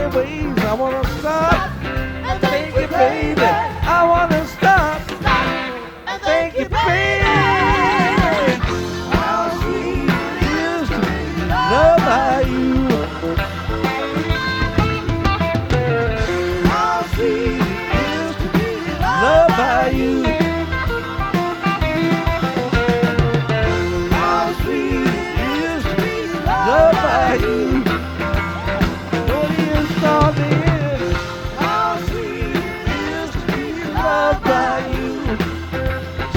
many ways. I wanna stop and thank you, baby. I wanna stop and thank you, baby. How sweet it is to be loved by you. How sweet it is to be loved by you. How sweet it is to be loved by you. How sweet it is to be loved by you.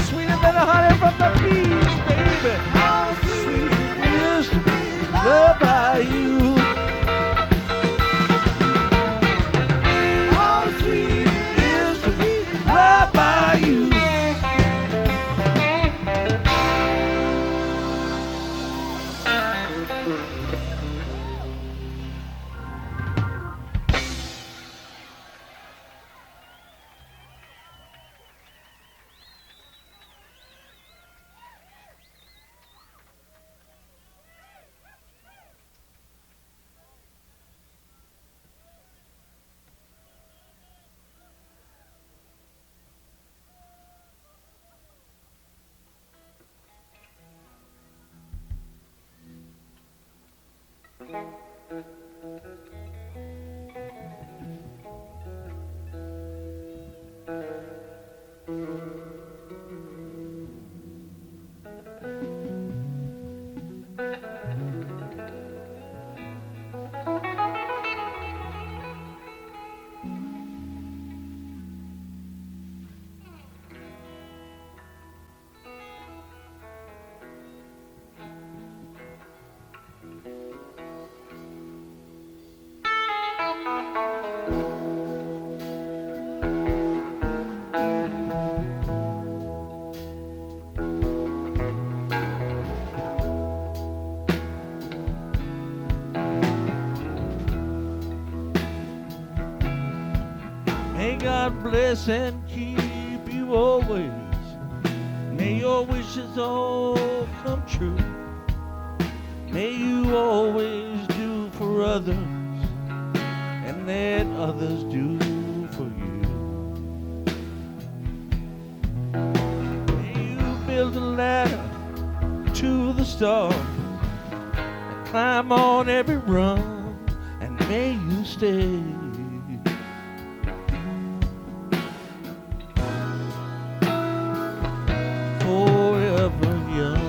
Sweeter than a honey from the bees, baby. How sweet it is to be loved by you. How sweet it is to be loved by you. God bless and keep you always. May your wishes all come true. May you always do for others and let others do for you. May you build a ladder to the stars and climb on every rung, and may you stay forever young.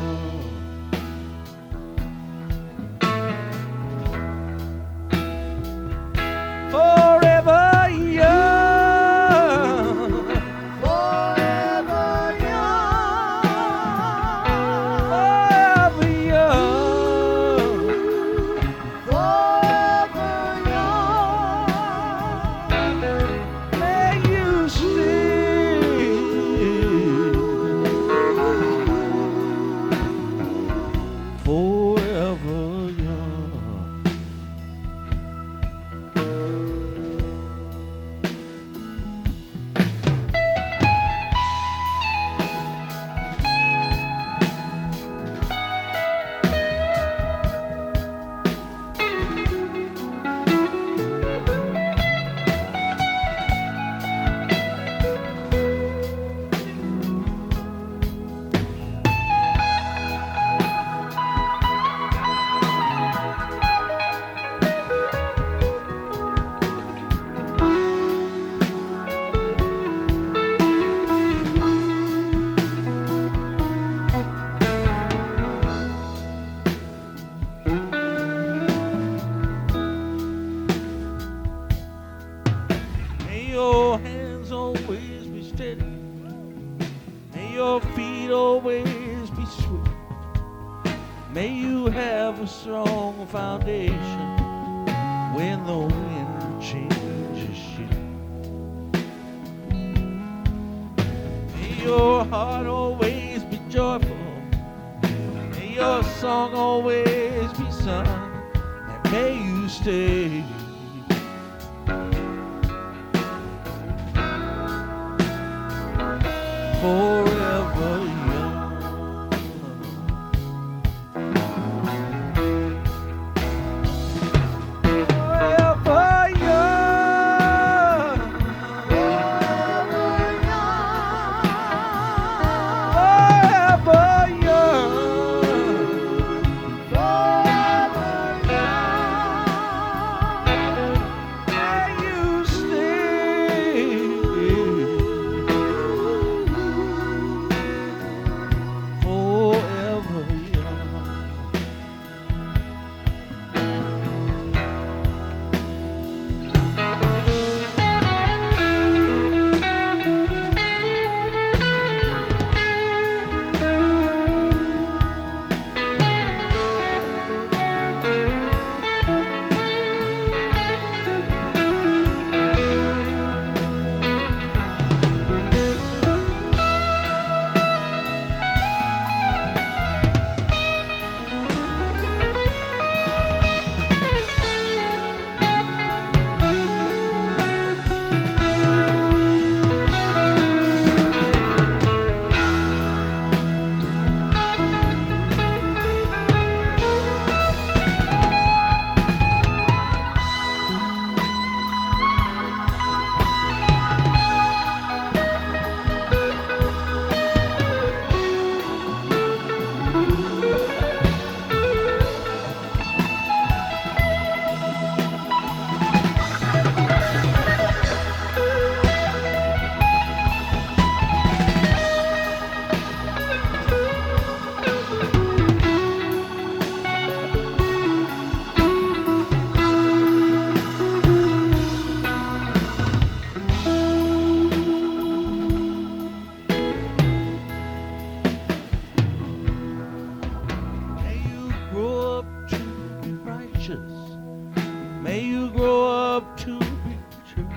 grow up to be true.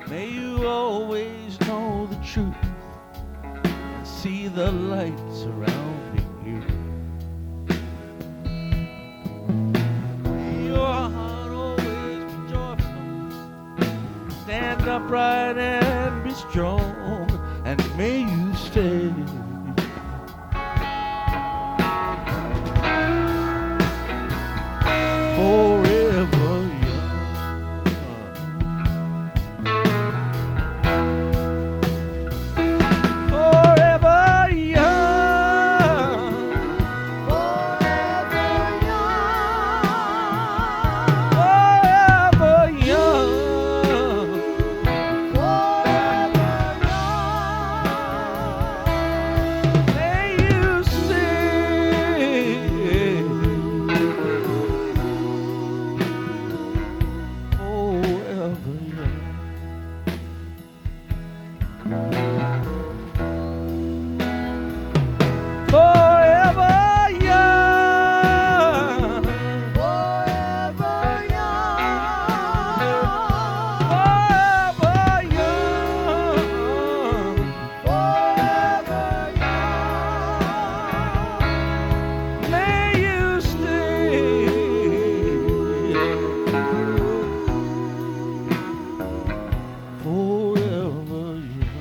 May you always know the truth and see the light surrounding you. May your heart always be joyful. Stand upright and be strong, and may you stay forever young. Forever young. Forever young. Forever young. Forever young. May you stay forever young. Forever young. Forever young. Forever young. Forever young. May you stay forever young.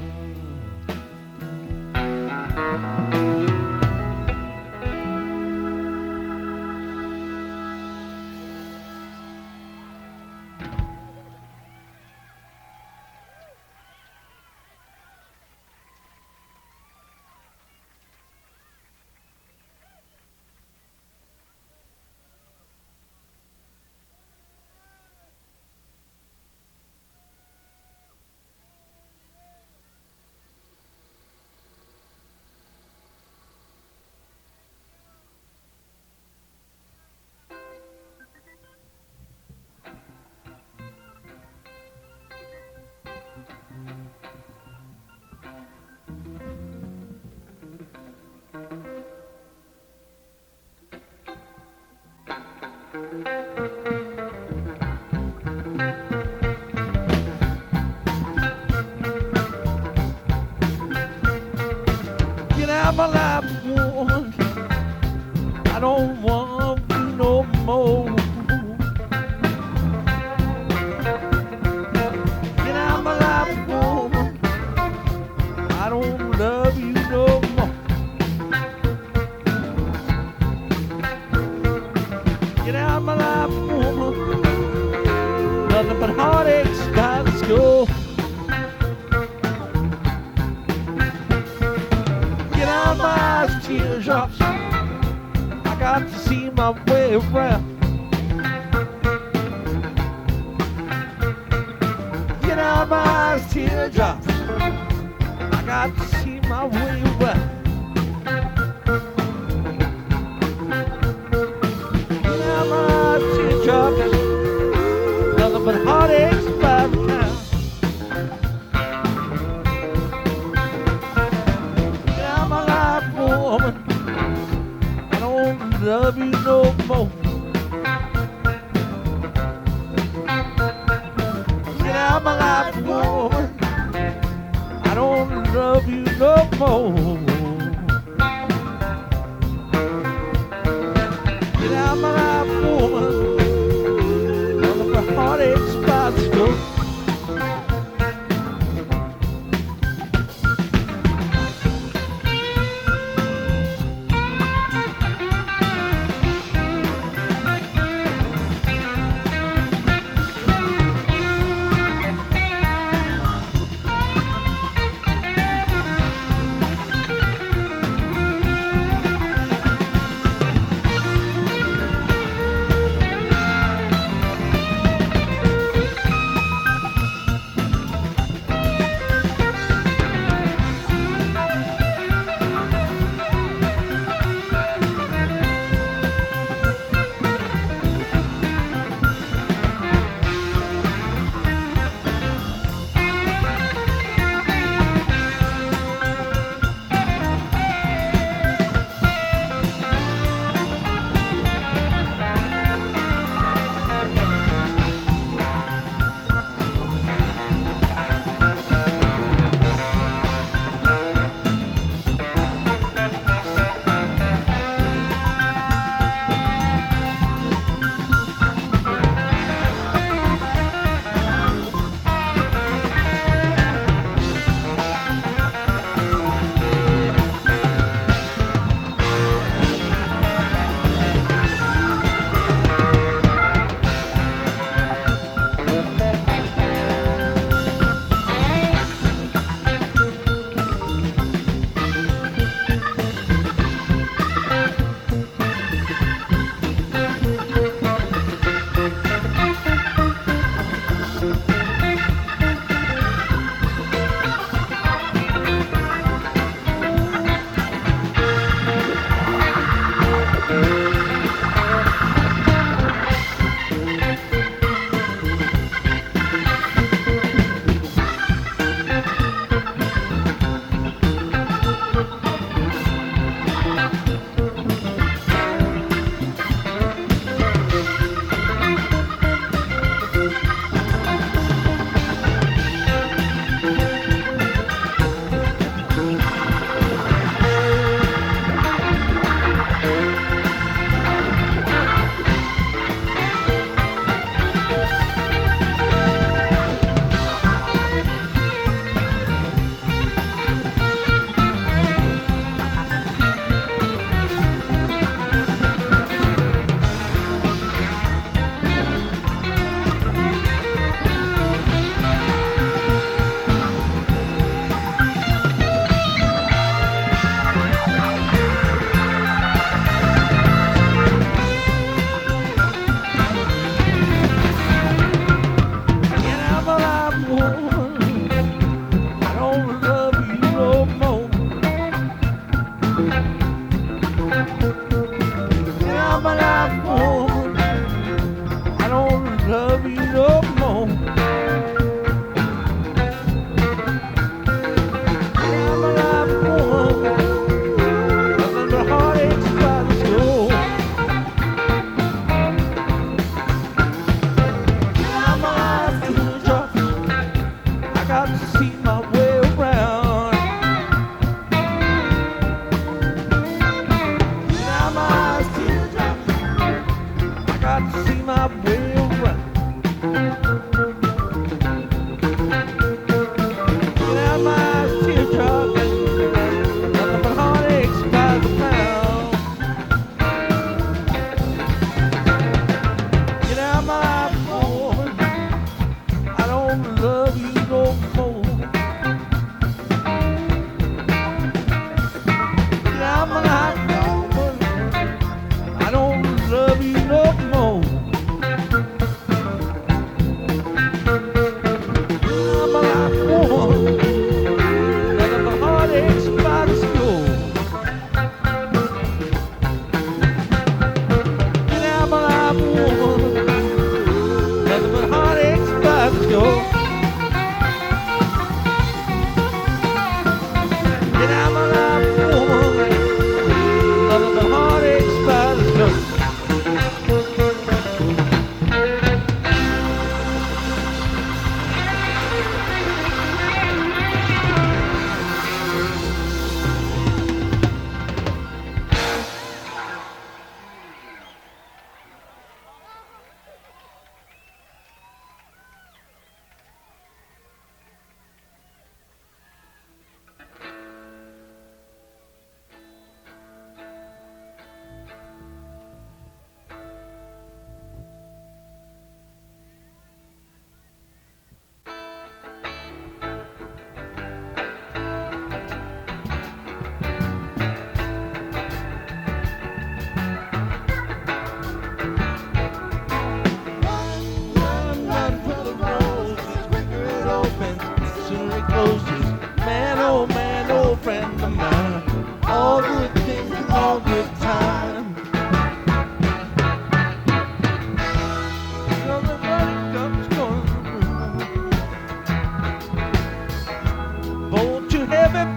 Get out my life, woman. I don't want you no more. Get out my life, woman. I don't love you no more. Get out my life, woman. Nothing but heartaches by the school. Get out my eyes, teardrops. I got to see my way around. Get out my eyes, teardrops. I got to see my way around. Get out my eyes, teardrops. Nothing but heartaches by the town. Get out my life, woman. I don't love you no more. Get out my life, woman. I don't love you no more. Get out my life, woman. Nothing but heartaches by the school.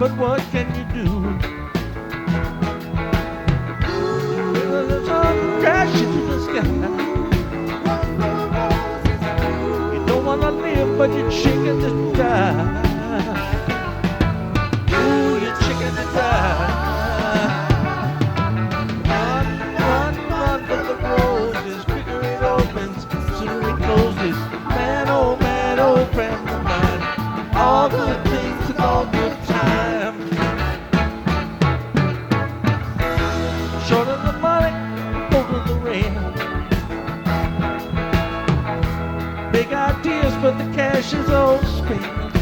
but what can you do? When the sun crashes to the sky, you don't wanna live, but you're chicken to die. Ooh, you're chicken to die. Run, for the roses, quicker it opens, sooner it closes. Man, oh friend of mine, all good things and all good time. Short of the money, both of the rain. Big ideas, but the cash is all spent.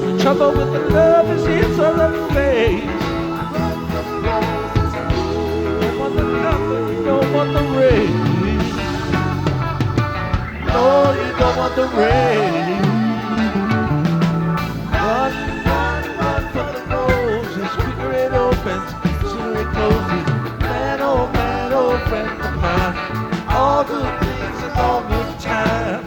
The trouble with the love is it's on the face. Don't want the comfort, you don't want the rain. No, you don't want the rain. Run for the roses, quicker it opens, sooner it closes. Man, oh friend of mine, all good things and all good time.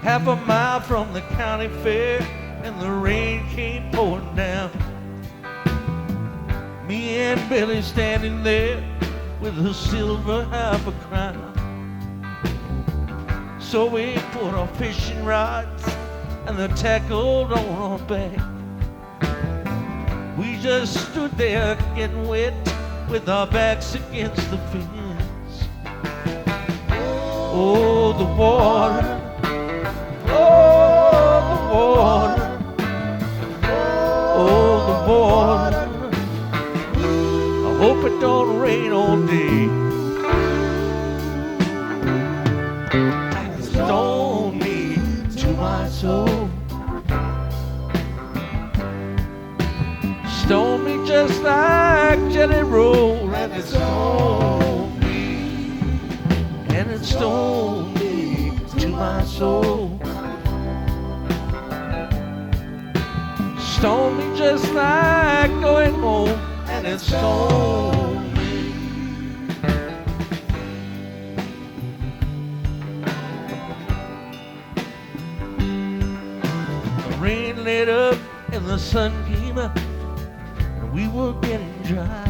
Half a mile from the county fair, and the rain came pouring down. Me and Billy standing there with a silver half a crown. So we put our fishing rods and the tackle on our back. We just stood there getting wet with our backs against the fence. Oh, the water. Oh, the water. Oh, the water. I hope it don't rain all day. Stone me to my soul. Stone me just like Jelly Roll, and it stoned me, and it stoned me to my soul. Stone me just like going home, and it stoned me. The rain lit up and the sun came up, and we were getting dry.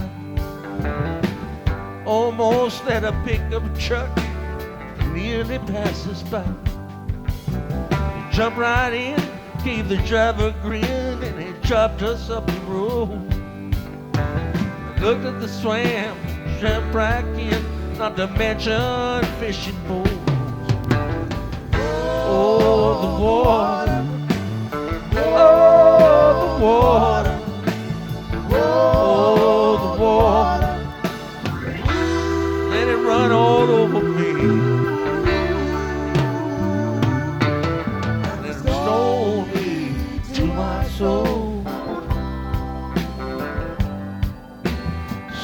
Almost let a pickup truck nearly pass us by. Jumped right in, gave the driver a grin, and he dropped us up the road. Looked at the swam, jumped right in, not to mention fishing poles. Oh, the water. Oh, the water. Oh, the water. Let it run all over me. And it stole me to my soul.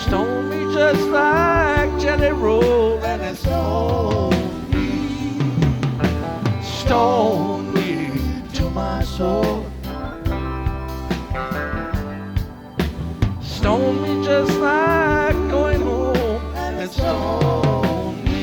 Stone me just like Jelly Roll, and it stoned me. Stone me to my soul. Stone me just like going home, and it stoned me.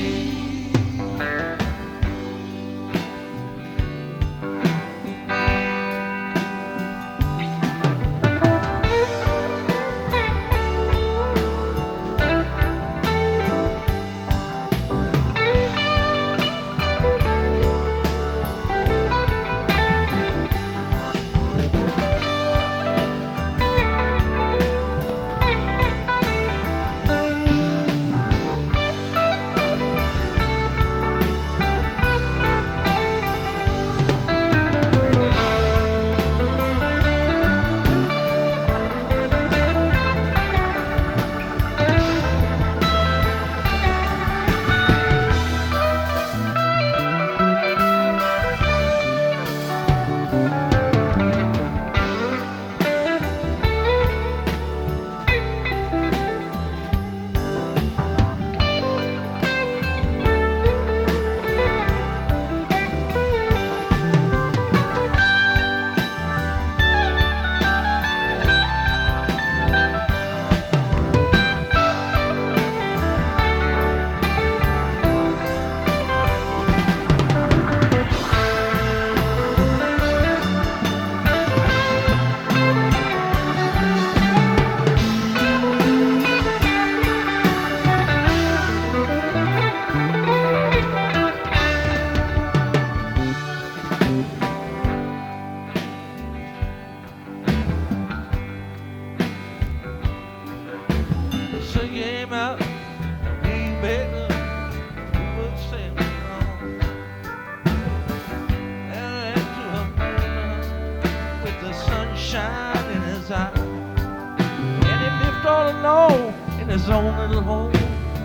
His own little home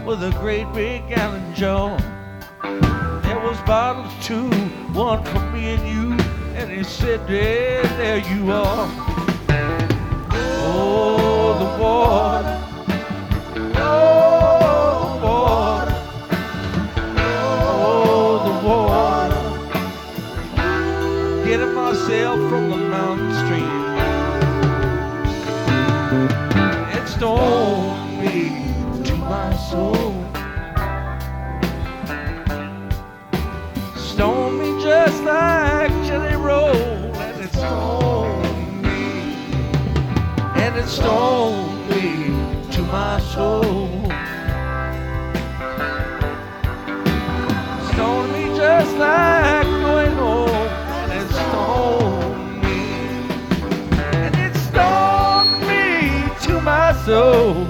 with a great big gallon jar. There was bottles too, one for me and you, and he said, yeah, there you are. Oh, the water. Oh, the water. Maxell from the mountain stream. It stoned me to my soul. Stoned me just like Jelly Roll, and it stoned me, and it stoned me to my soul. Stoned me just like going home, and it stoned me, and it stoned me to my soul.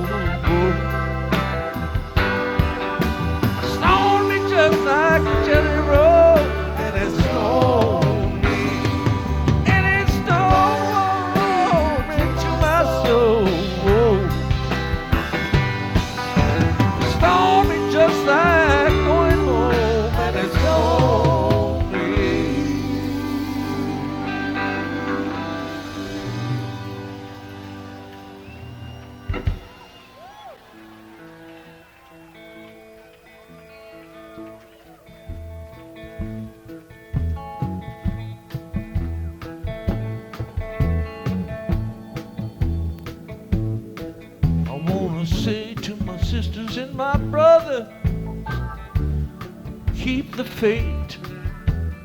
Stoned me just like Jelly Roll, and it stoned me, and it stoned me to my soul. Stoned me just like going home, and it stoned me. I wanna say to my sisters and my brother, keep the faith.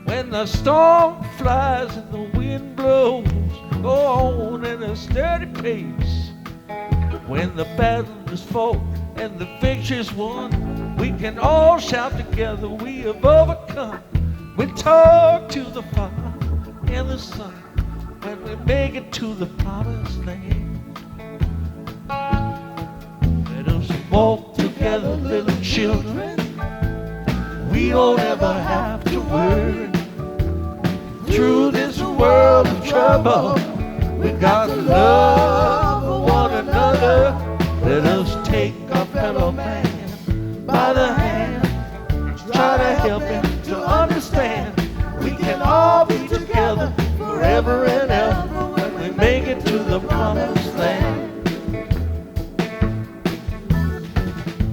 When the storm flies and the wind blows, go on at a steady pace. When the battle is fought and the victory's won, we can all shout together, we have overcome. We talk to the Father and the Son when we make it to the promised land. Let us walk together, little children. We don't ever have to worry. Through this world of trouble, we got to love one another. Let us take our fellow man by the hand, try to help him to understand. We can all be together forever and ever when we make it to the promised land.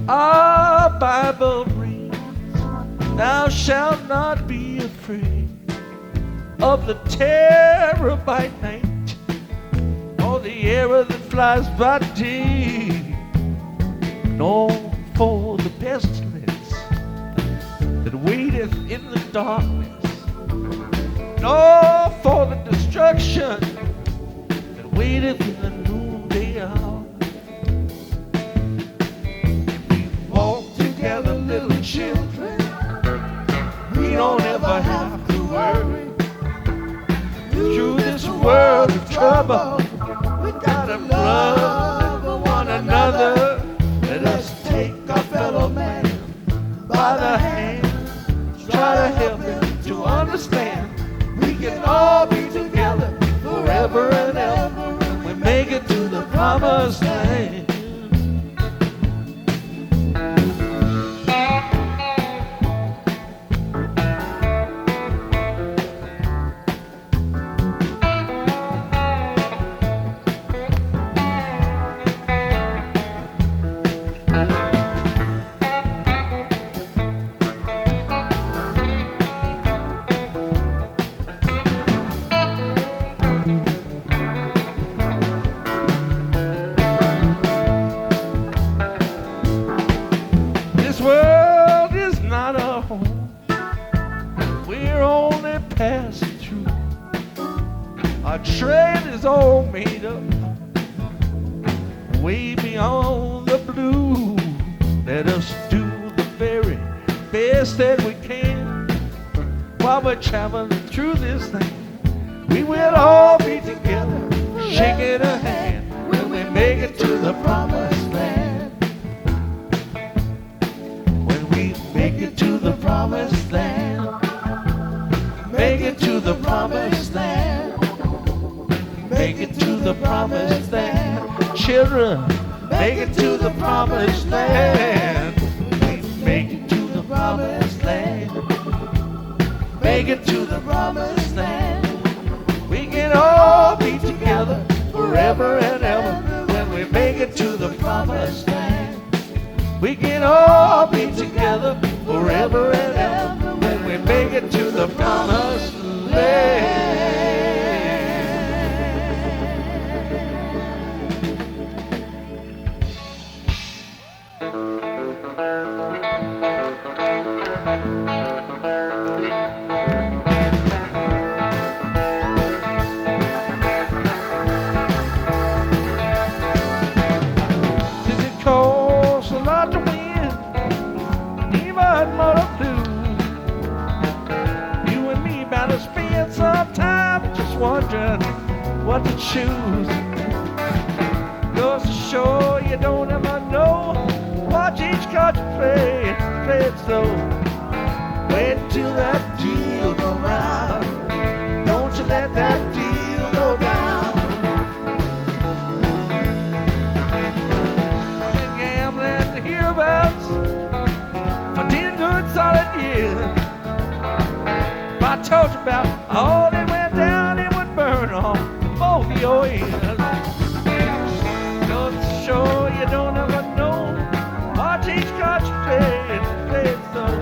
Our Bible reads, thou shalt not be afraid of the terror by night, or the arrow that flies by day, nor for the pestilence that waiteth in the darkness, nor for the destruction that waiteth in the noonday hour. Walk together, little children. We don't ever have to worry. Through this world of trouble, we gotta love one another. Let us take our fellow man by the hand, try to help him to understand. We can all be together forever and ever when we make it to the promised land. Trail is all made up way beyond the blue. Let us do the very best that we can while we're traveling through this thing. We will all be together, shaking a hand when we make it to the promised land. When we make it to the promised land, make it to the promised land. Make it to the promised land. Children, make it to the promised land. Make it to the promised land. Make it to the promised land. We can all be together forever and ever when we make it to the promised land. We can all be together forever and ever when we make it to the promised land. Since it costs a lot to win, even more to lose, you and me bound to spend some time just wondering what to choose. Goes to show you don't ever know what each card you play it slow. Wait till that deal go round. Don't you let that deal go down. I've been gambling hereabouts for 10 good solid years. If I told you about all that went down, it would burn on both of your ears. Goes to show you don't ever know what each card you play it slow.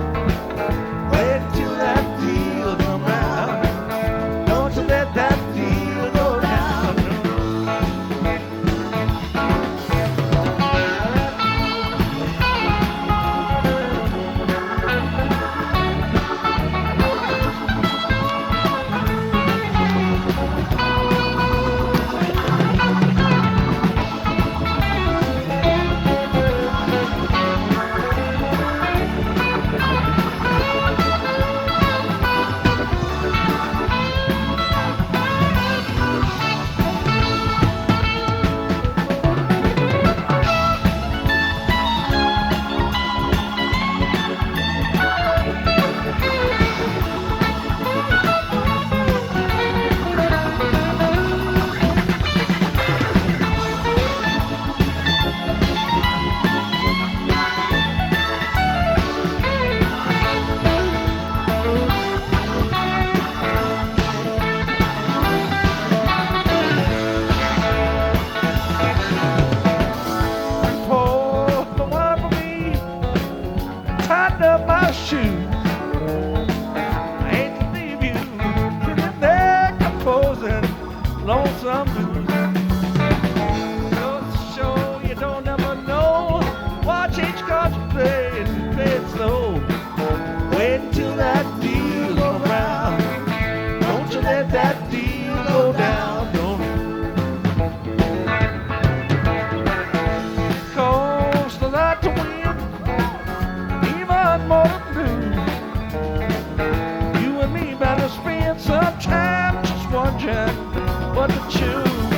Wait till that deal come round. Don't you let that deal go down. Lonesome blues. Goes to show you don't ever know. Watch each card you play it slow. Wait till that deal go round. Don't you let that deal go down. Don't. It costs a lot to win, even more to lose. You and me better spend some time just wondering what to choose.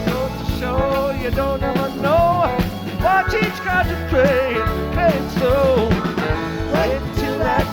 Goes to show you don't ever know. Watch each card you play it slow. Wait till that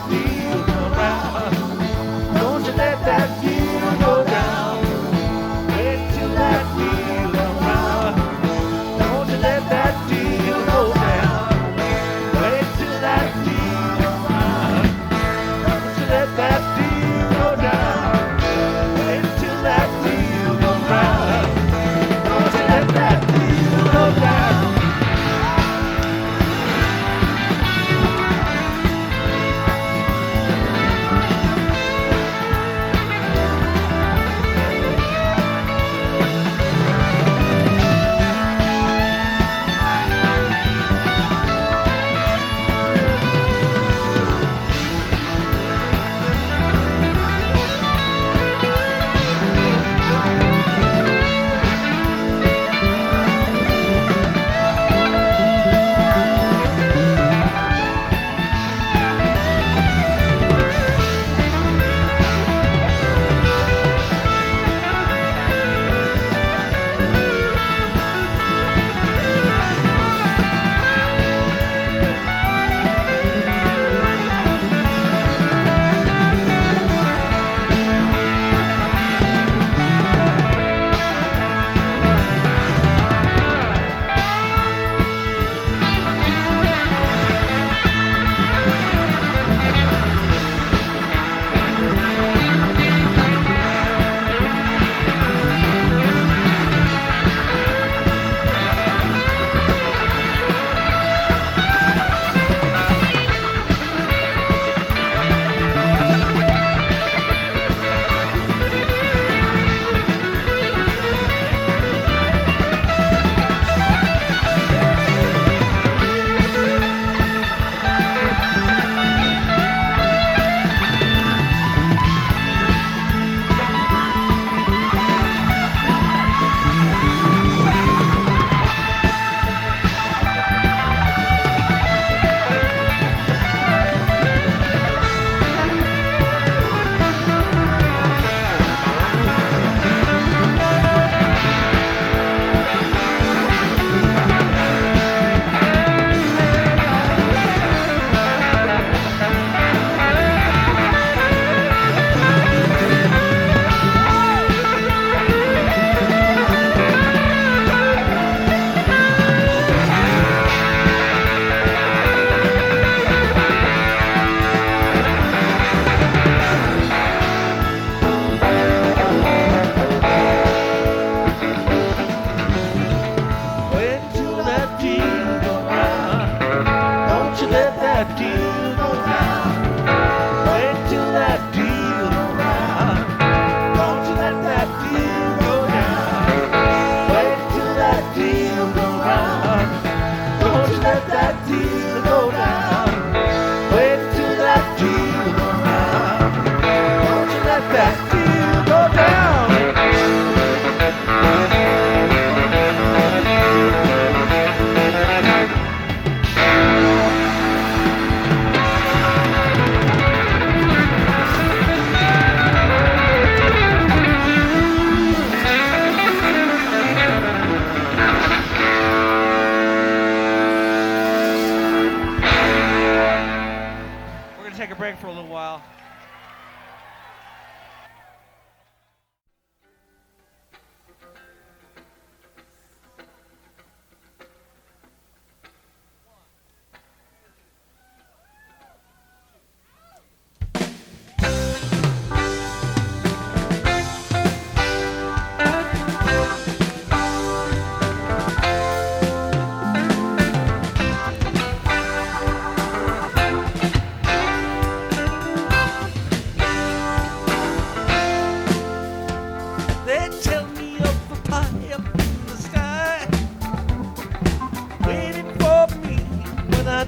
take a break for a little while.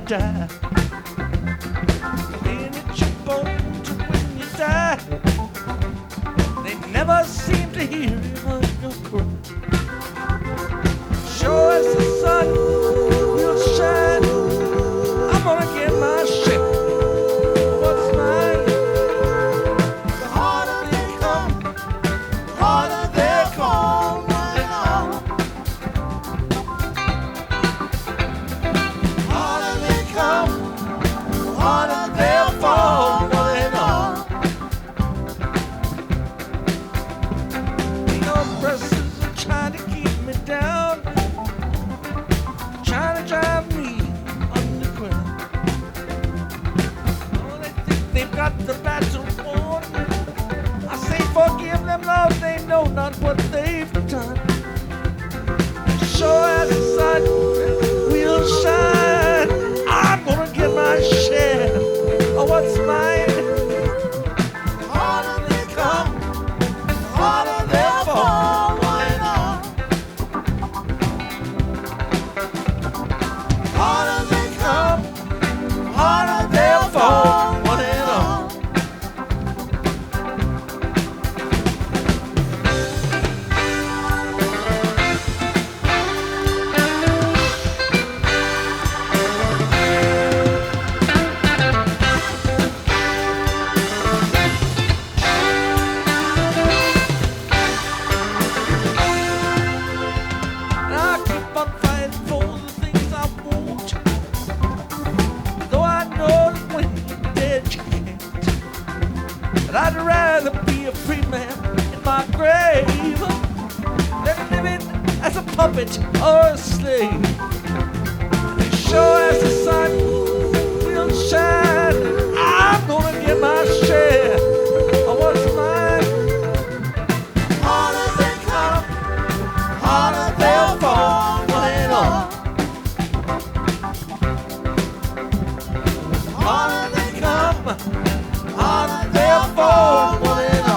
Die. Then it's your bone to when you die. They never seem to hear even your cry. Sure as the sun will shine, I'm gonna get my share. What's mine? The harder they come, the harder they come. Harder they'll fall, one and all. The oppressors are trying to keep me down, trying to drive me underground. Oh, they think they've got the battle won. I say forgive them, Lord, they know not what they've done. Sure as the sun will shine, I'm gonna get my share of what's mine. The harder they come, the harder they'll fall, one and all. The harder they come, the harder they'll fall, one and all. I'd rather be a free man in my grave than living as a puppet or a slave. As sure as the sun will shine, I'm gonna get my share of what's mine. Harder they come, harder they'll fall, one and all. Harder they come, harder they'll fall, one and all.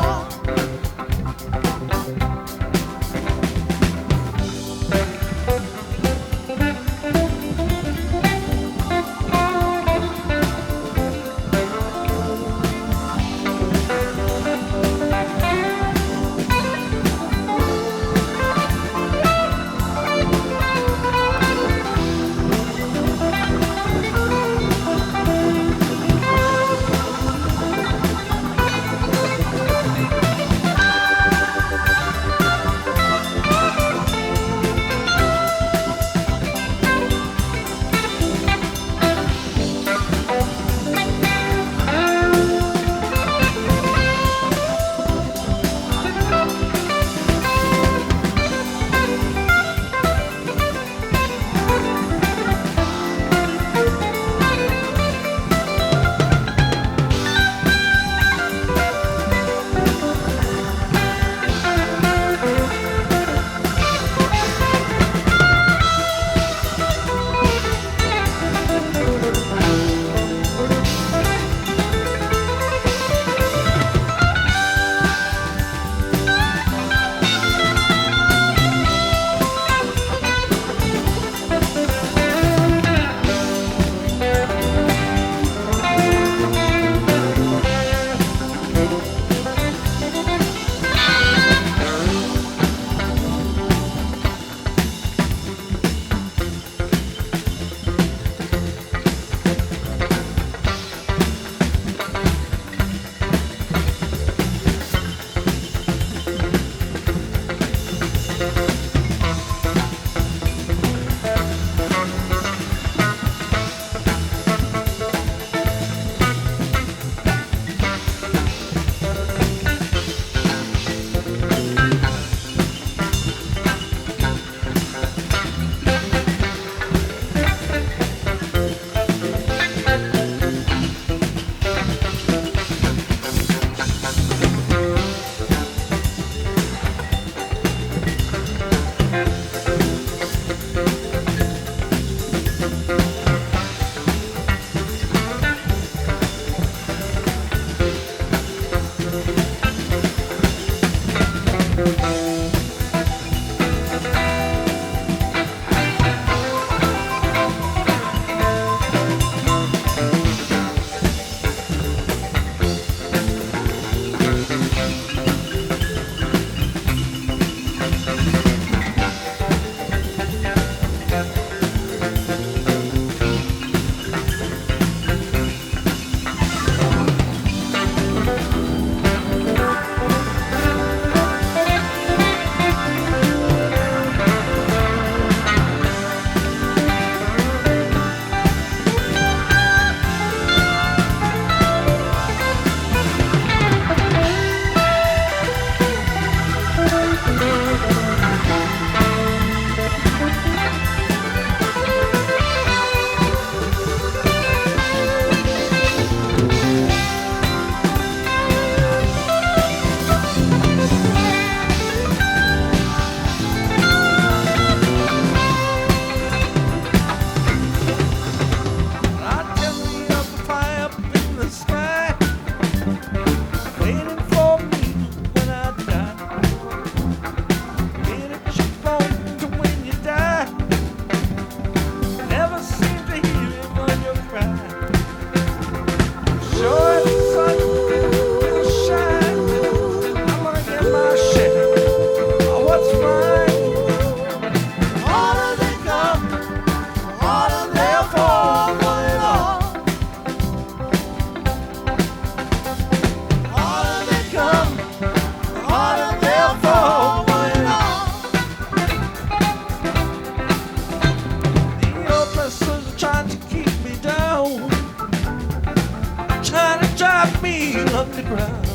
real underground.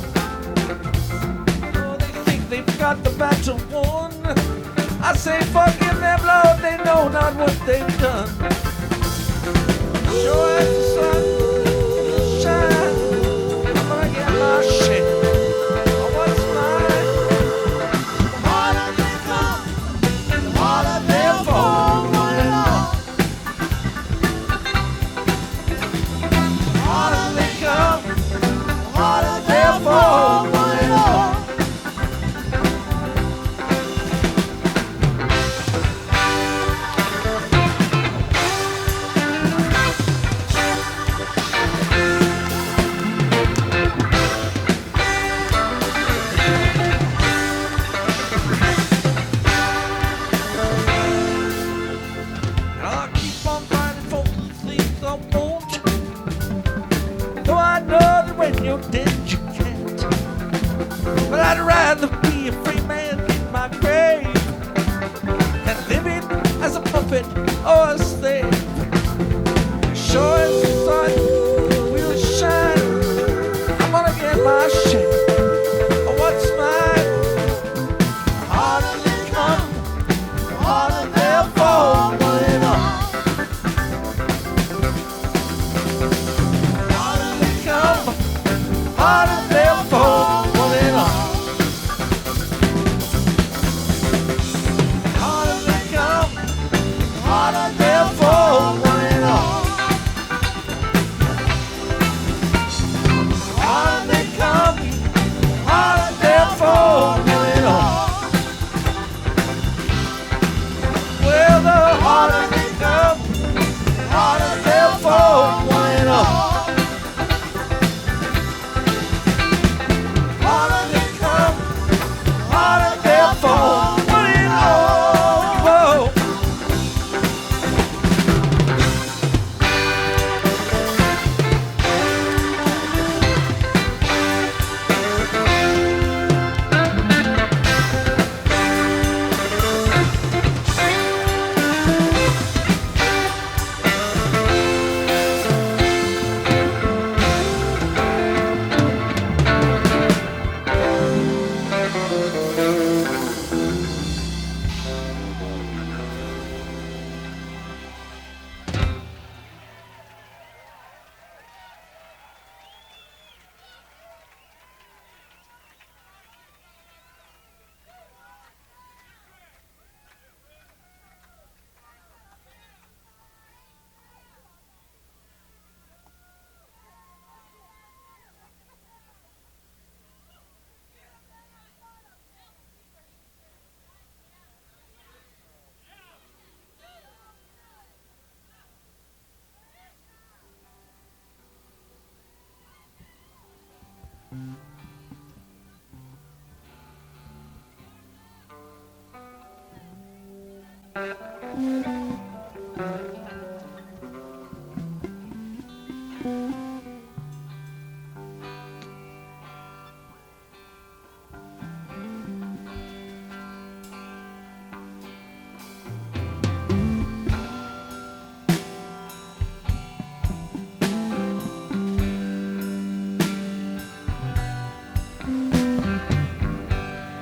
Oh, they think they've got the battle won. I say forgive them, Lord, they know not what they've done. Sure as the sun shines, I'm gonna get my share of what's mine. The harder they come, the harder they'll fall, one and all. The harder they come, the harder they'll fall, one and all. You're dead, you can't. But I'd rather be a free man in my grave than living as a puppet or a slave. Sure as the sun will shine, I'm gonna get my share of what's mine. The harder they come, the harder they'll fall, one and all. Harder they'll fall, one and all. Harder they come, harder they'll fall, one and all. Harder they come, harder they'll fall, one and all. Well, the harder they come, harder they'll fall, one and all.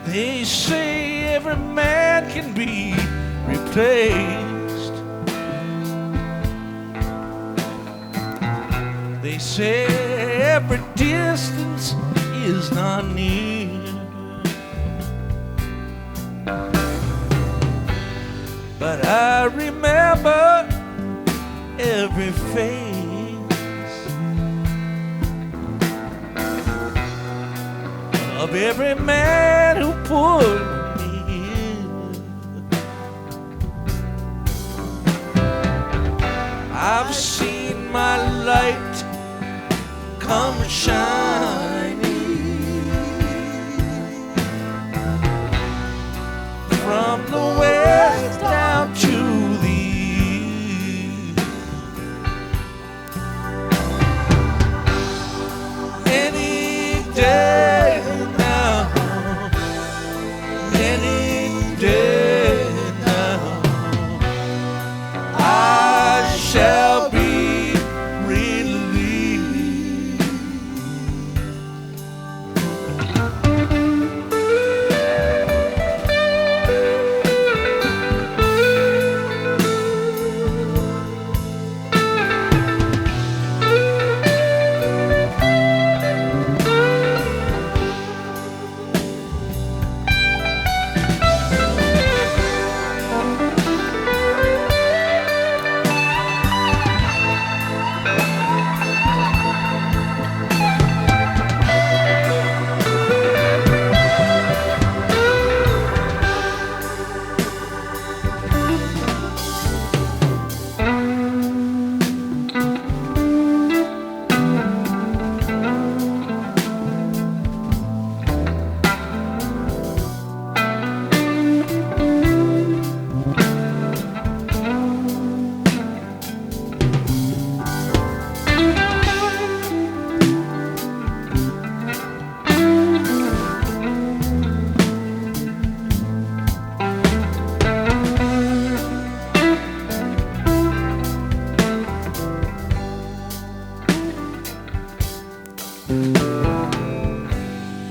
They say every man can be replaced. They say every distance is not near. But I remember every face of every man who pulled me in. I've seen my light come shining from the west down to the east. Any day now, any day now, I shall be relieved.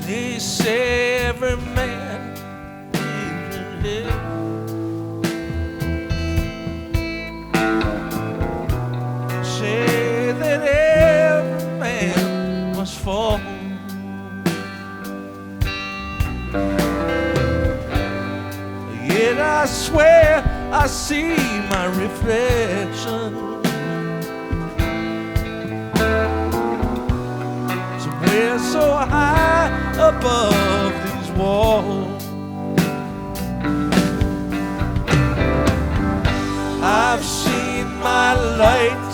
They say every man needs a live. Say that every man must fall. Yet I swear I see my reflection somewhere so high above these walls. I've seen my light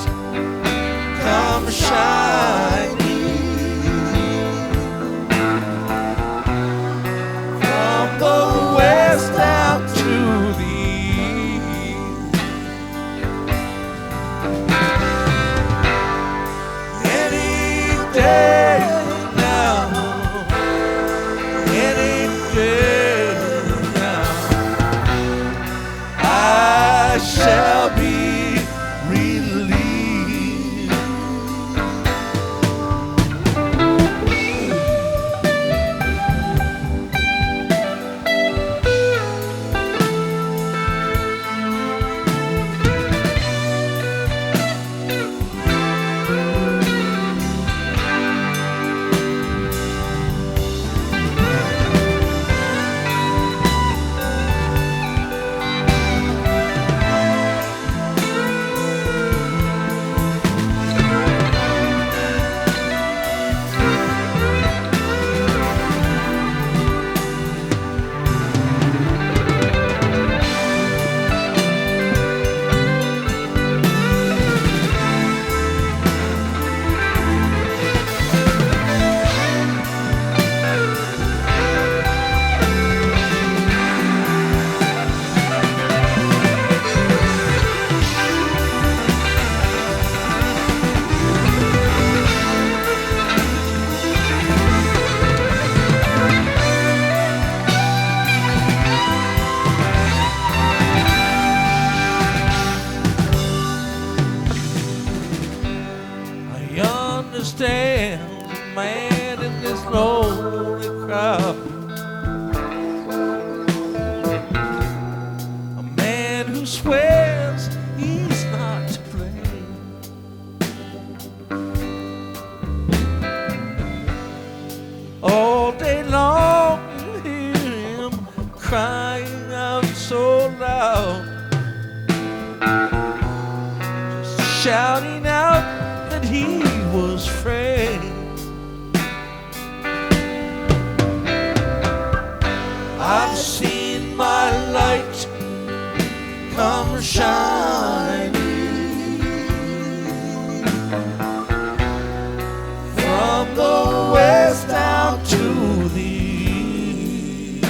come shining from the west down to the east. Any day now, any day now, I shall be relieved. Shouting out that he was afraid. I've seen my light come shining from the west down to the east.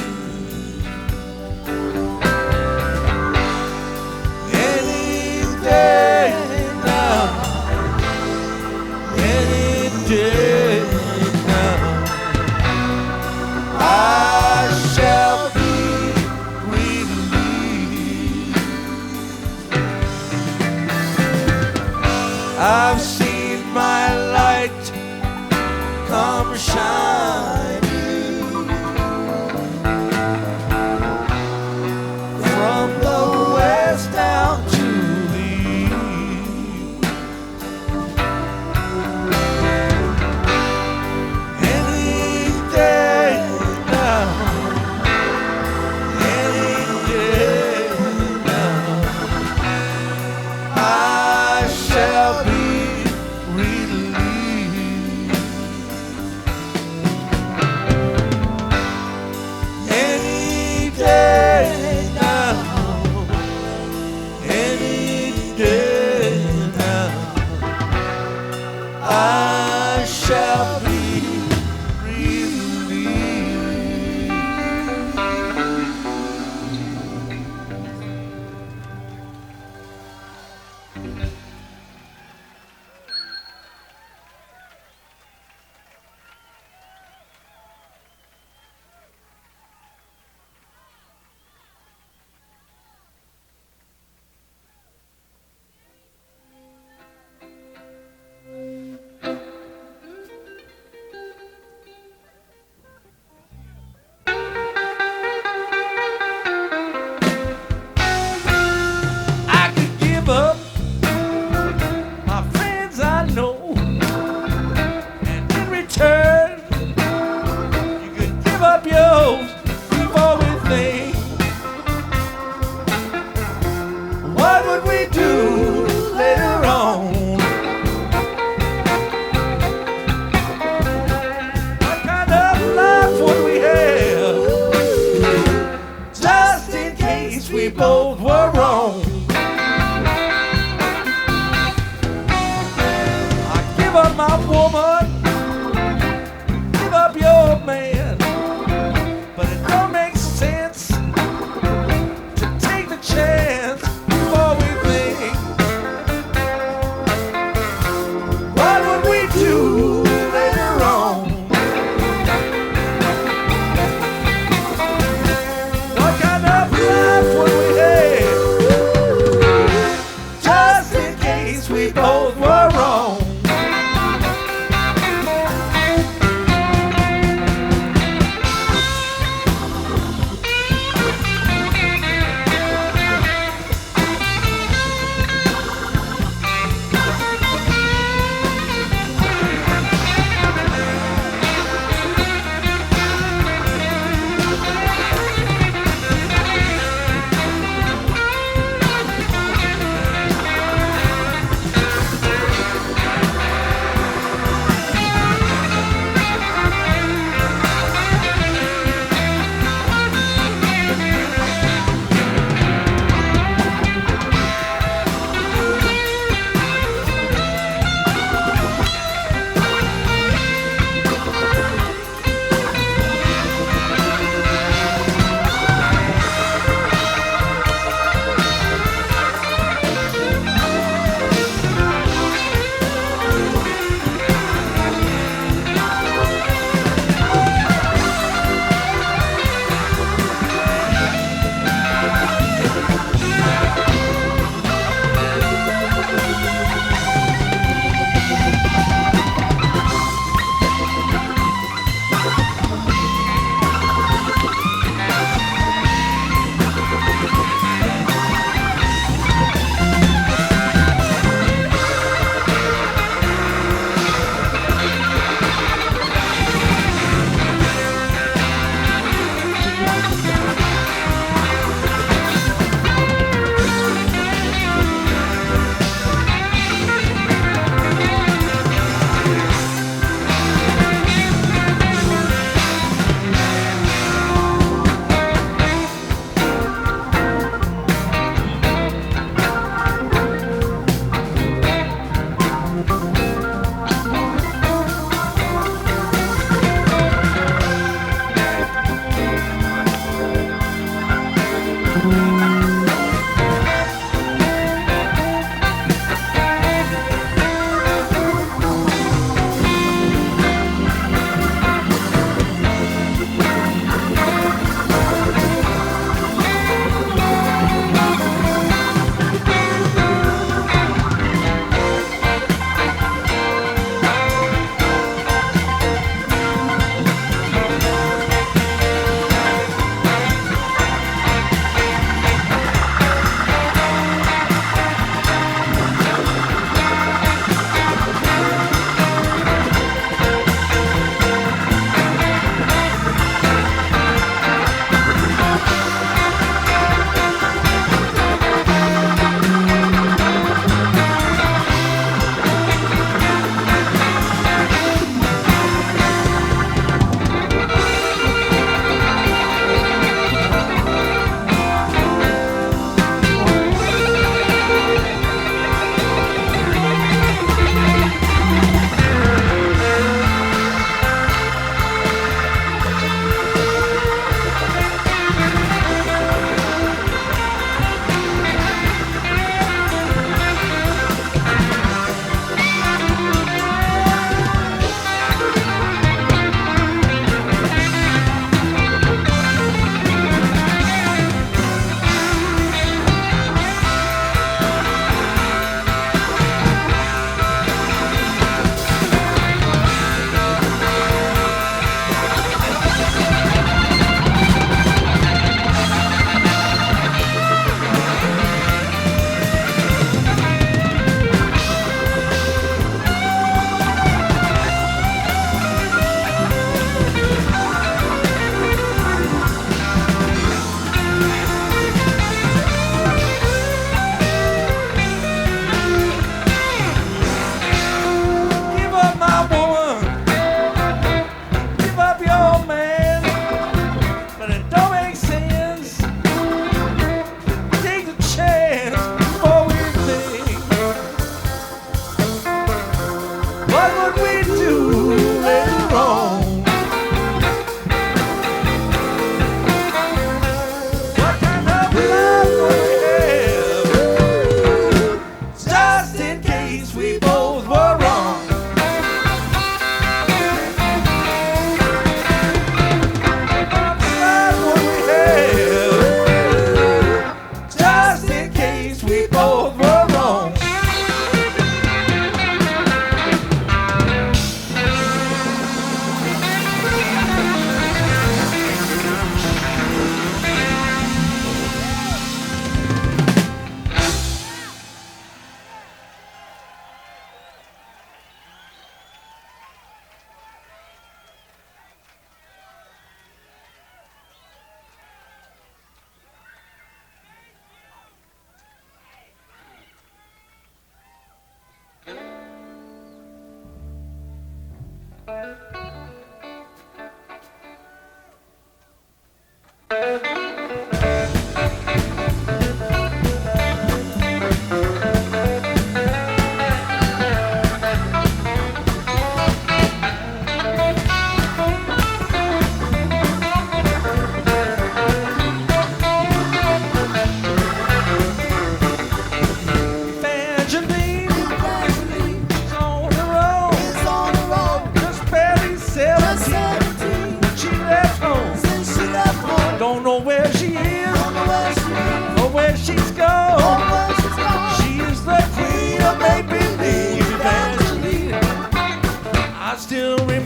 Any day now, any day now, I shall be relieved. I've seen my light come shining from the west down to the east. Any day now, any day now, I shall be relieved. Any day now, any day now, I shall be relieved.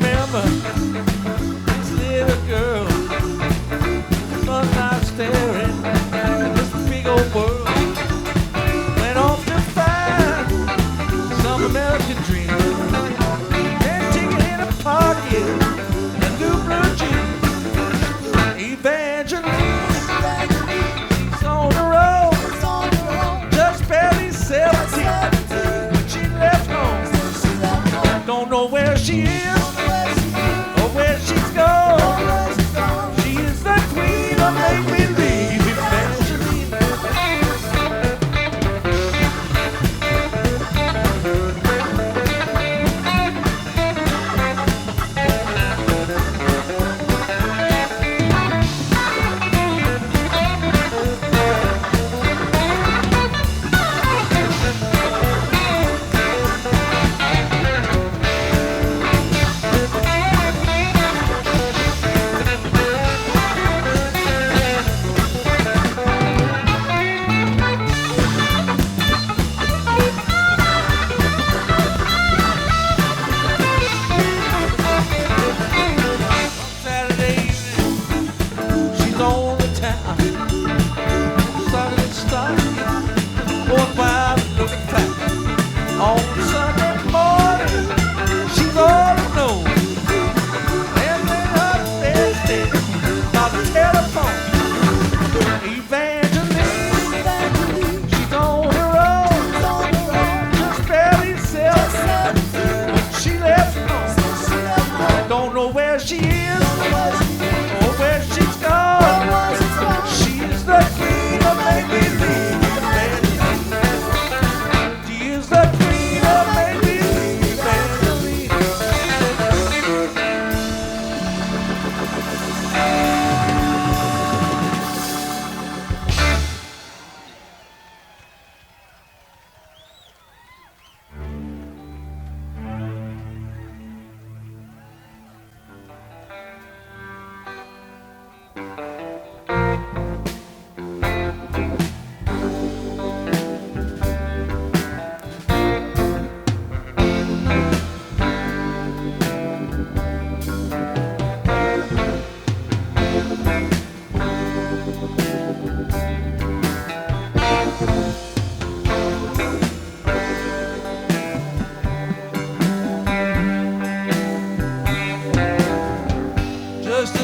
remember this little girl was not staring at this big old world. Went off to find some American dream. And ticket in a pocket, a new blue jeans. Evangeline, she's on the road, just barely 17 when she left home. Don't know where she is or where she's gone. She is the queen of make-believe, Evangeline.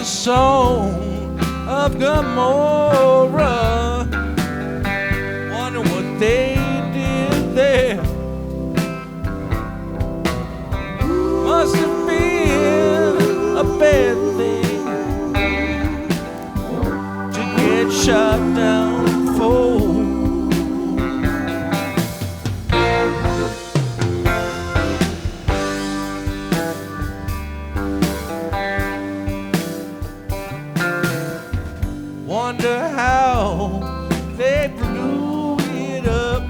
Song of Gomorrah. Wonder what they did there. Must have been a bad thing to get shot down for. Wonder how they blew it up,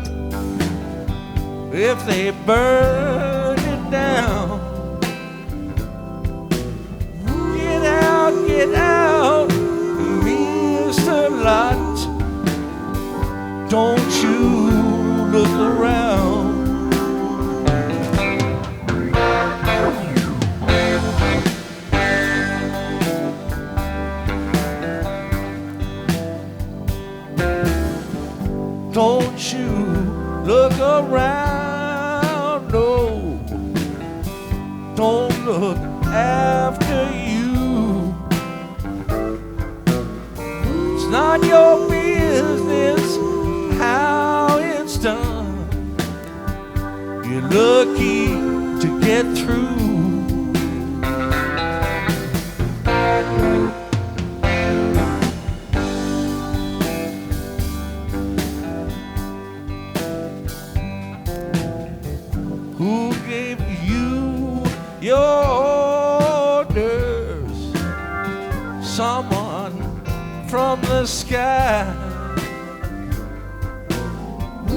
if they burned it down. Get out, Mr. Lot. Don't you look around. Don't you look around, no. Don't look after you. It's not your business how it's done. You're lucky to get through. Who gave you your orders? Someone from the sky. I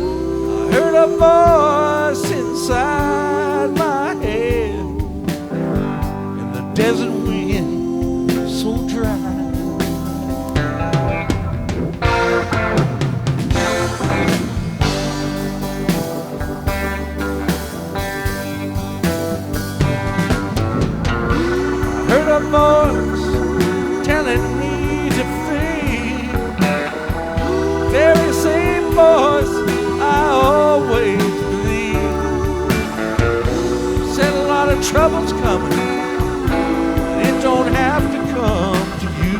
heard a voice inside my head, and the desert wind so dry. voice telling me to flee. Very same voice I always believe. Said a lot of trouble's coming, it don't have to come to you.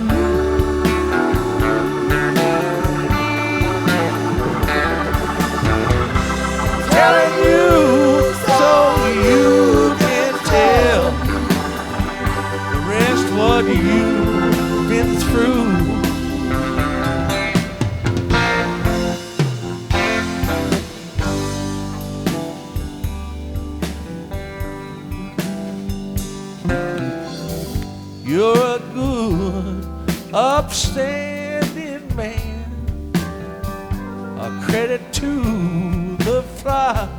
Telling you so you can tell the rest what you've been through. You're a good, upstanding man, a credit to the FLAC.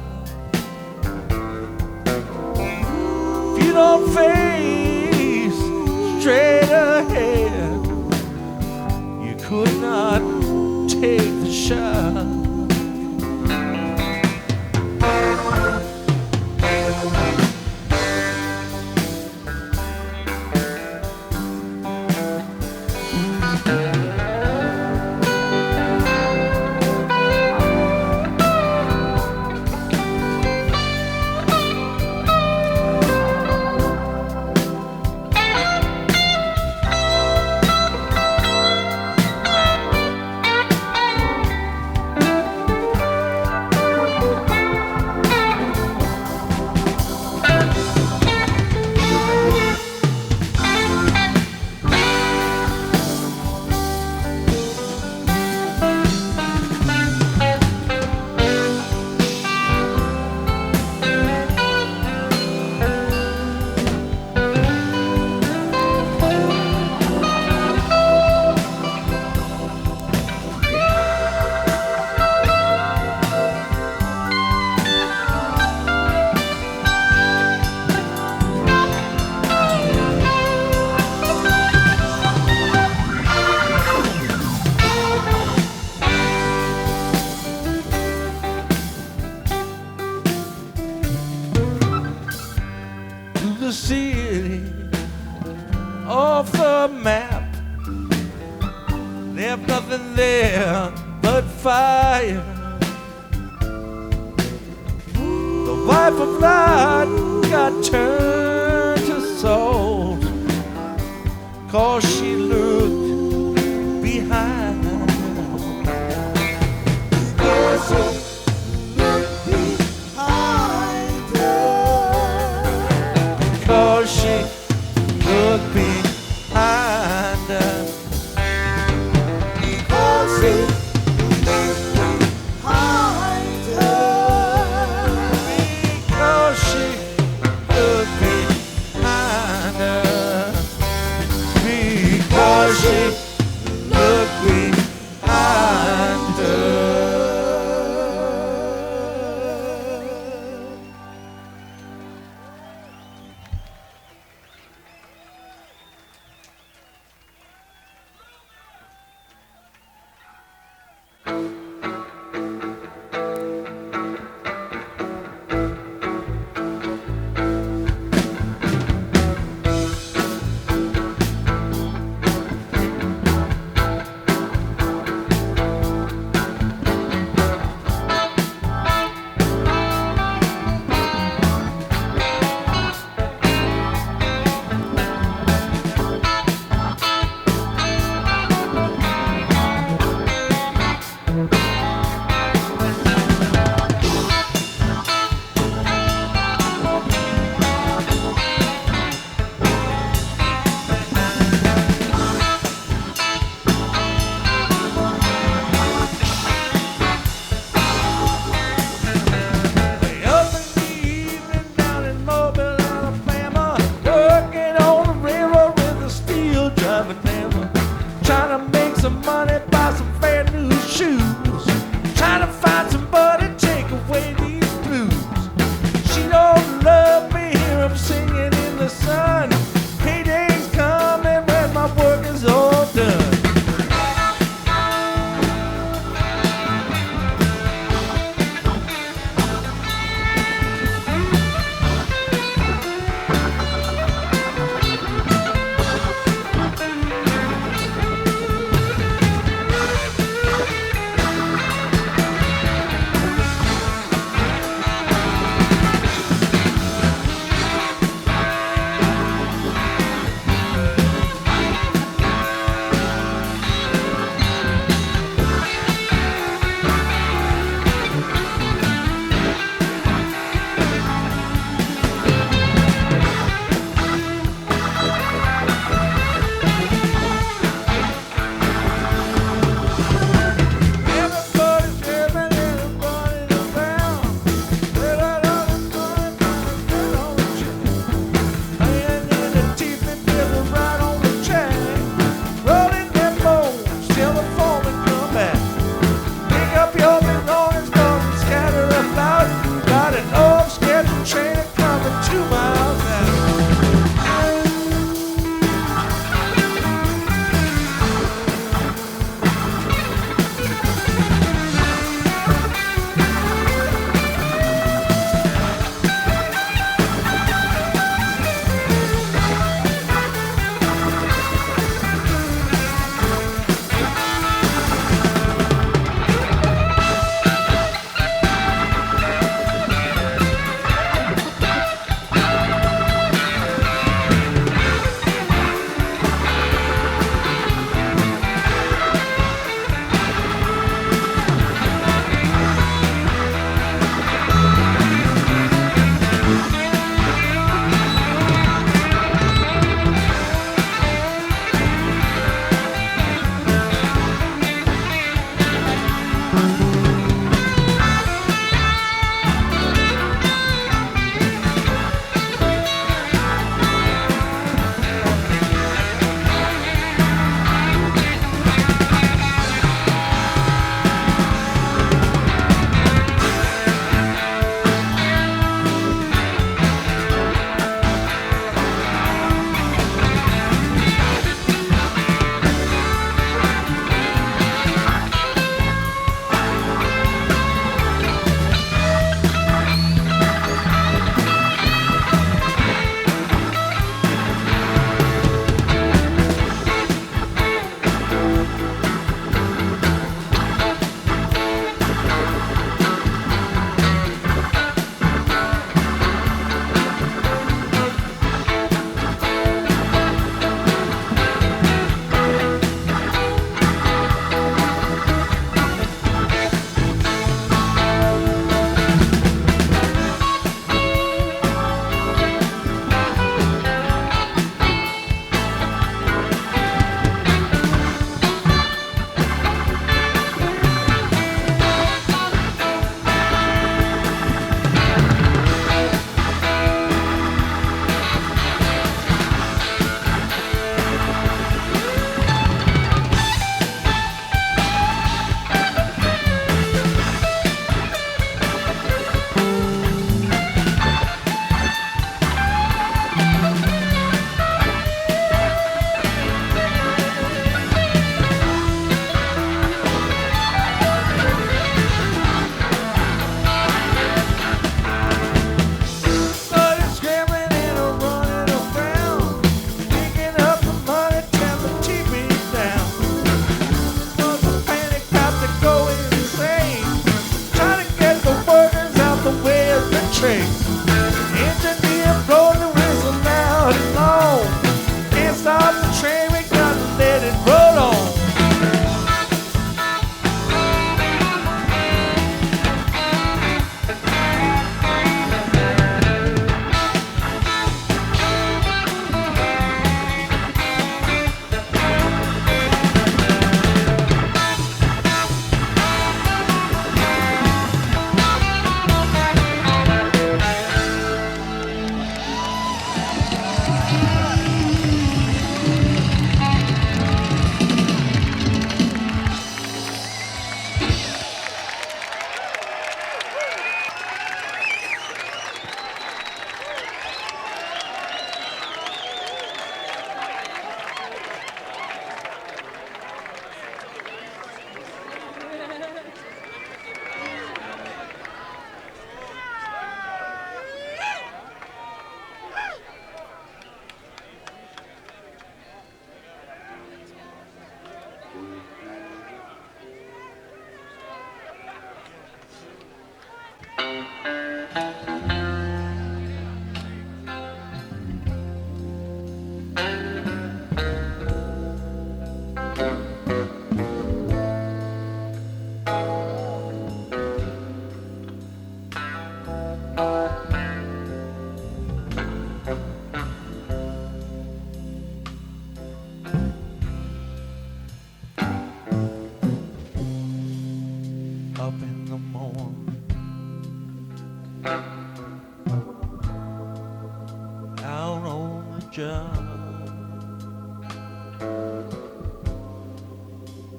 If you don't face straight ahead, you could not take the shot.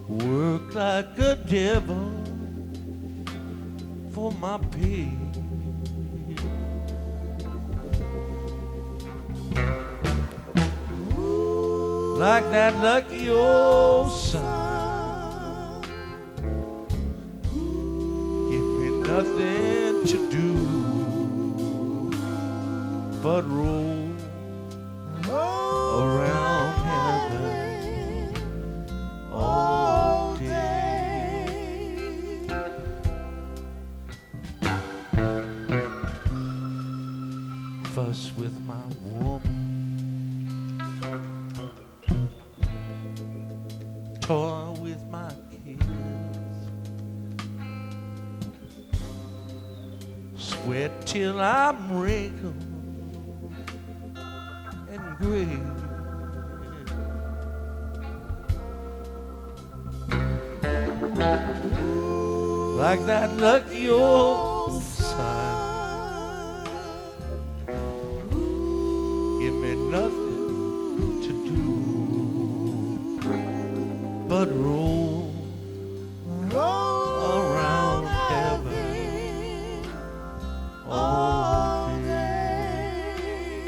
Work like a devil for my pay. Like that lucky old son, give me nothing to do but roll around heaven all day. Fuss with my woman, toy with my kids, sweat till I'm wrinkled and gray. Like that lucky old son, give me nothing to do but roll around heaven all day.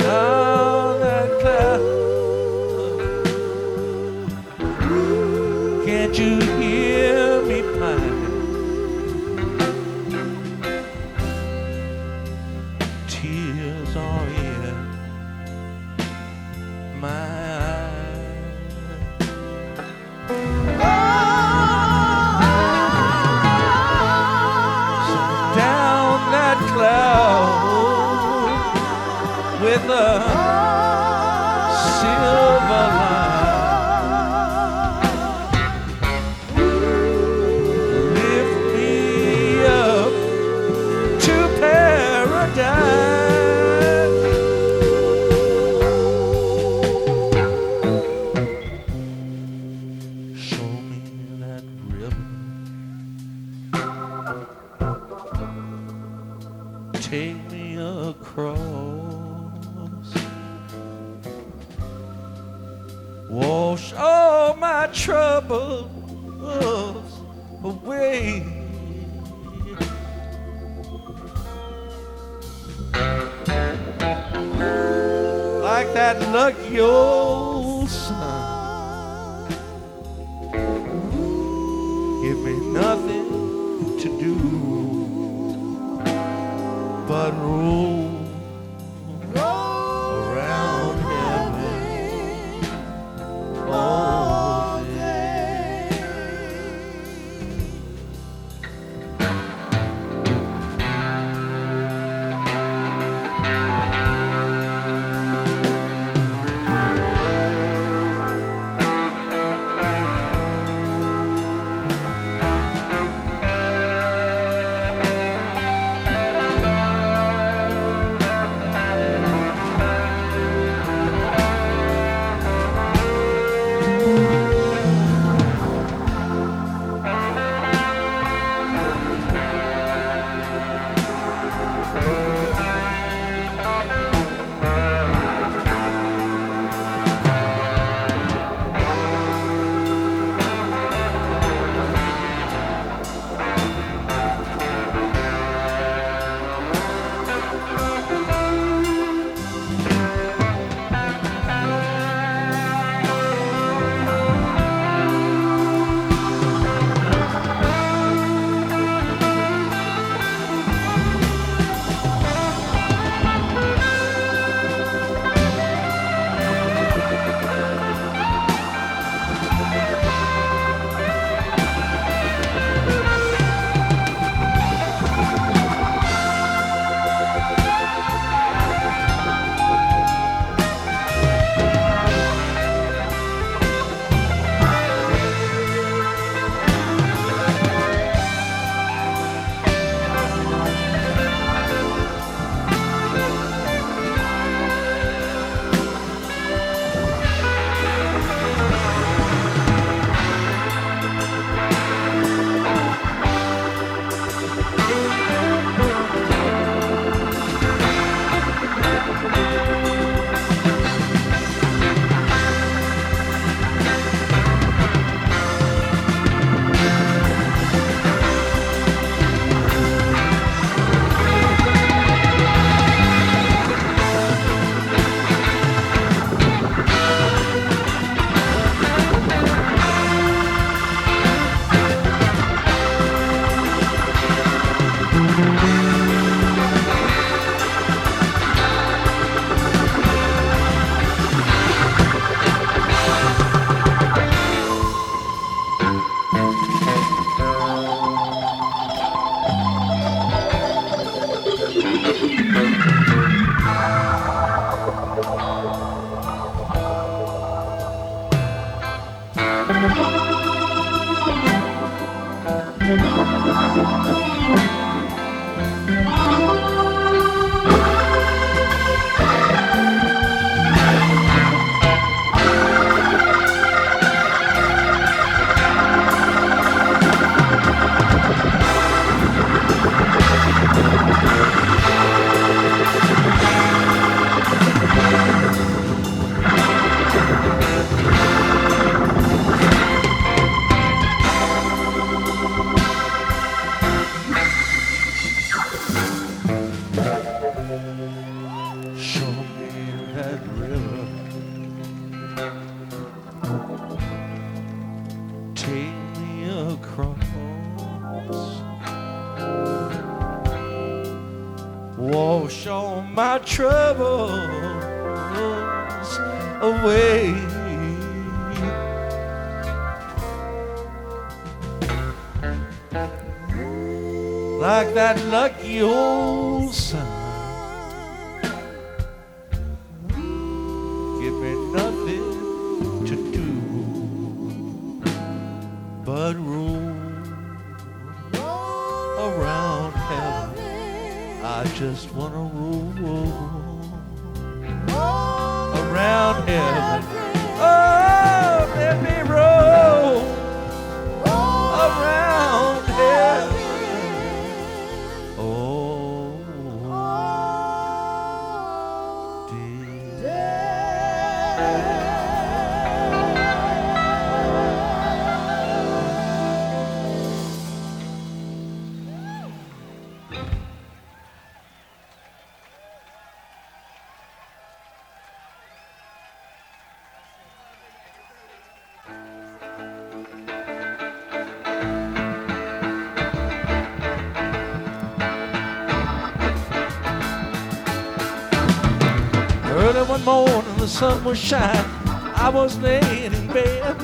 Down that cloud, can't you hear me pine? Tears are in my eyes. So down that cloud with a silver line, lift me up to paradise. Show me that river, take me across, wash all my troubles away. Like that lucky old son, give me nothing to do but roll around heaven all day. wash all my troubles away. Like that lucky old sun, give me nothing to do but roam around heaven. I just wanna roll around heaven. Oh, let me roll around heaven. Early one morning, the sun was shining. I was laying in bed.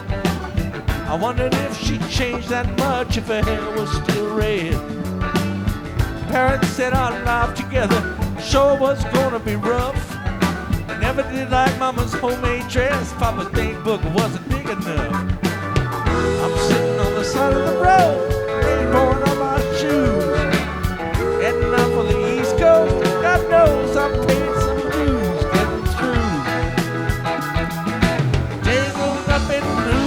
I wondered if she'd changed that much, if her hair was still red. Parents said our life together sure was gonna be rough. Never did like Mama's homemade dress. Papa's big book wasn't big enough. I'm sitting on the side of the road, rain pouring on my shoes, heading out for the East Coast. God knows I'm paying some dues getting through. Tangled up in blue.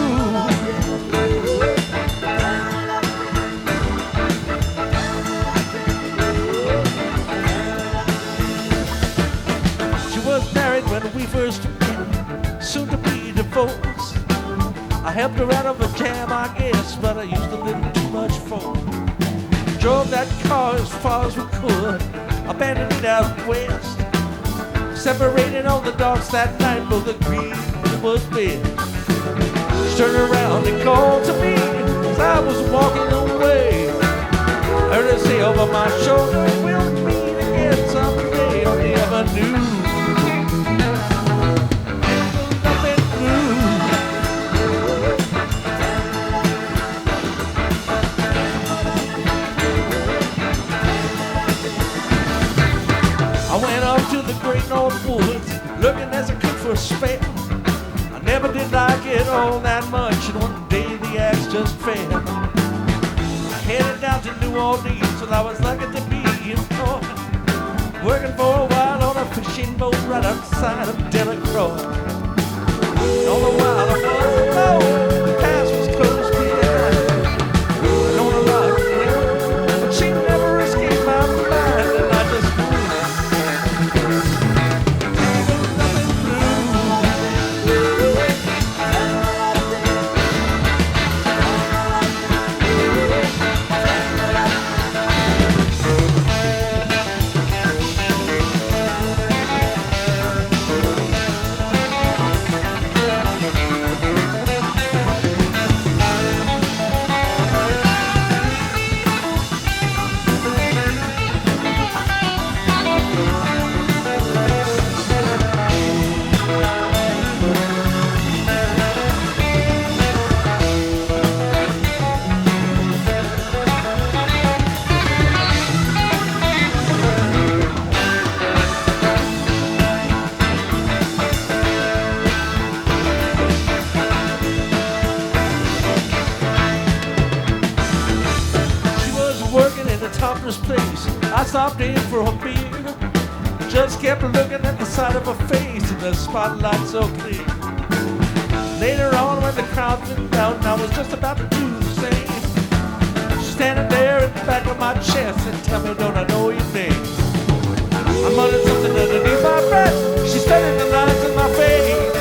She was married when we first met, soon to be divorced. I helped her out of a jam, I guess, but I used a little too much force. Drove that car as far as we could, abandoned it out west. Separated on the docks that night, both agreed it was best. She turned around and called to me as I was walking away. I heard her say over my shoulder, we'll meet again someday on the avenue. I went up to the great north woods, looking as I could for a spell. I never did like it all that much, and one day the axe just fell. I headed down to New Orleans, well I was lucky to be employed, working for a while on a fishing boat right outside of Delacroix. All the while I was alone, the past was close behind. I known a lot of women, but she never escaped my mind, and I just place. I stopped in for a beer, just kept looking at the side of her face in the spotlight so clear. Later on when the crowd thinned out and I was just about to do the same, she's standing there in the back of my chest and tell me, don't I know your name? I muttered something underneath my breath. She studied the lines in my face.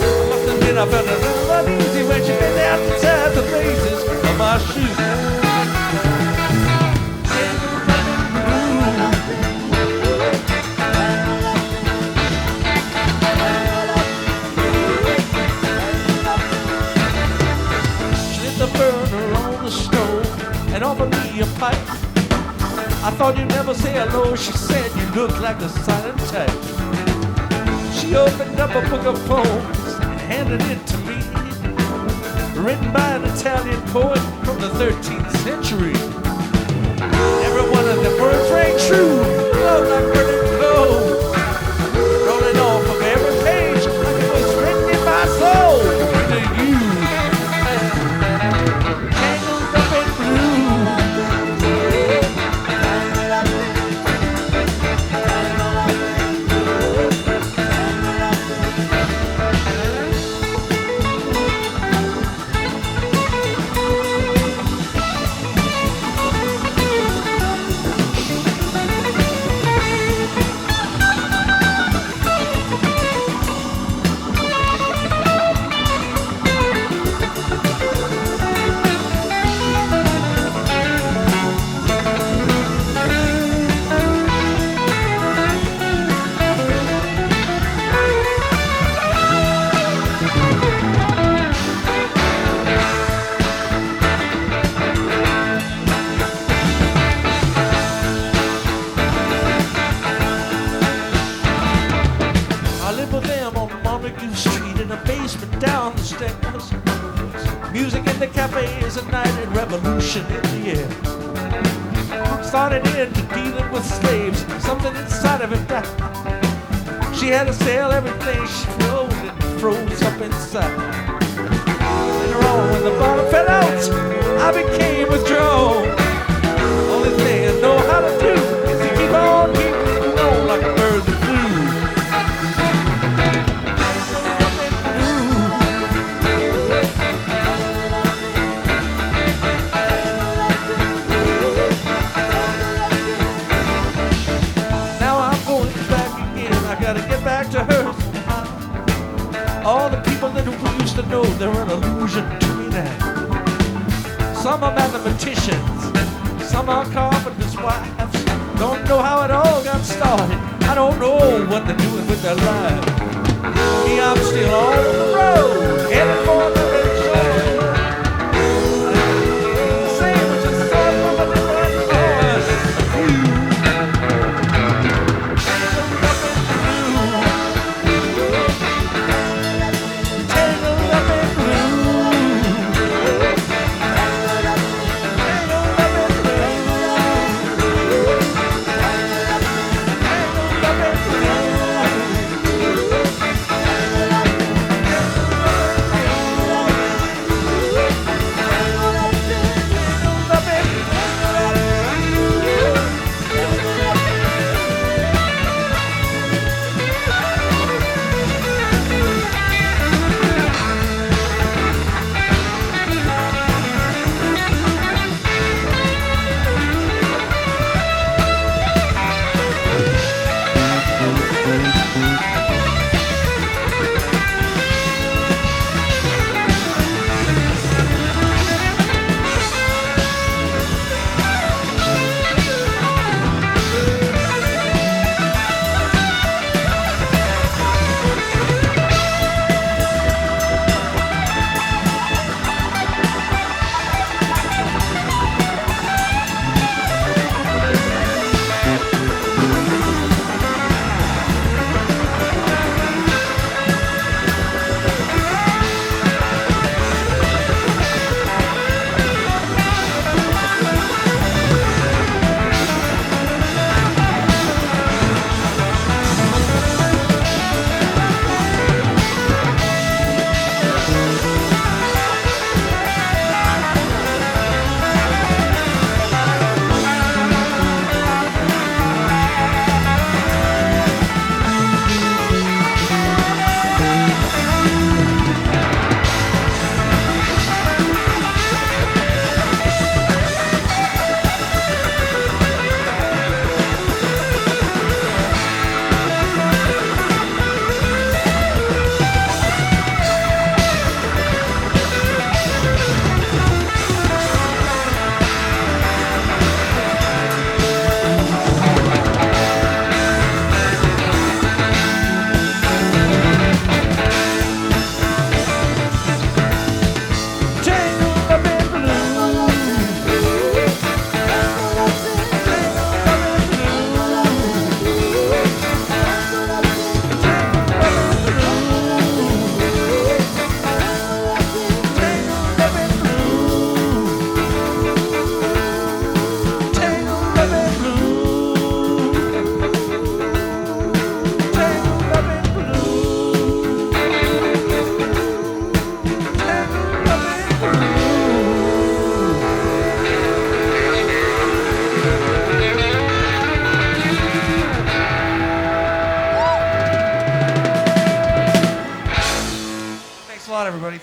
I must admit I felt a little uneasy when she bent down to tie the laces of my shoes. And offered me a pipe. I thought you'd never say hello, she said. looked like a silent type. She opened up a book of poems and handed it to me, written by an Italian poet from the 13th century. Every one of the words rang true, love like burning coal, rolling off of every page like it was written in my soul. To you, tangled up in blue. Music in the cafes, a night and revolution in the air. Started into dealing with slaves, something inside of it died. She had to sell everything she flowed and froze up inside. Later on, when the bottom fell out, I became withdrawn. Only thing I know how to do is to keep on keeping on like a bird that flew. All the people that we used to know, they're an illusion to me now. Some are mathematicians, some are carpenters' wives. Don't know how it all got started. I don't know what they're doing with their lives. Me, I'm still on the road, heading for the red shore. Same as a sword from a different voice.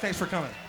Thanks for coming.